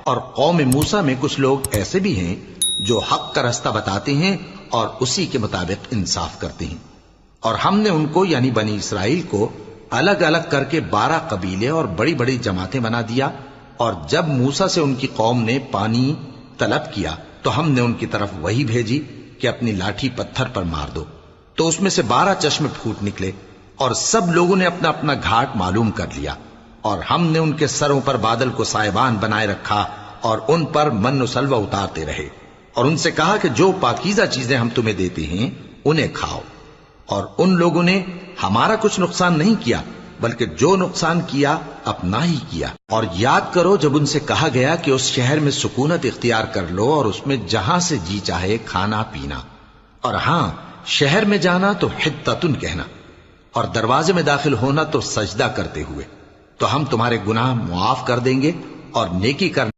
اور قوم موسیٰ میں کچھ لوگ ایسے بھی ہیں جو حق کا راستہ بتاتے ہیں اور اسی کے مطابق انصاف کرتے ہیں. اور ہم نے ان کو یعنی بنی اسرائیل کو الگ الگ کر کے 12 قبیلے اور بڑی بڑی جماعتیں بنا دیا. اور جب موسیٰ سے ان کی قوم نے پانی طلب کیا تو ہم نے ان کی طرف وہی بھیجی کہ اپنی لاٹھی پتھر پر مار دو. تو اس میں سے 12 چشمے پھوٹ نکلے اور سب لوگوں نے اپنا اپنا گھاٹ معلوم کر لیا. اور ہم نے ان کے سروں پر بادل کو سائبان بنائے رکھا اور ان پر من و سلوہ اتارتے رہے. اور ان سے کہا کہ جو پاکیزہ چیزیں ہم تمہیں دیتے ہیں انہیں کھاؤ. اور ان لوگوں نے ہمارا کچھ نقصان نہیں کیا بلکہ جو نقصان کیا اپنا ہی کیا. اور یاد کرو جب ان سے کہا گیا کہ اس شہر میں سکونت اختیار کر لو اور اس میں جہاں سے جی چاہے کھانا پینا، اور ہاں شہر میں جانا تو حطتن کہنا، اور دروازے میں داخل ہونا تو سجدہ کرتے ہوئے، تو ہم تمہارے گناہ معاف کر دیں گے اور نیکی کرنا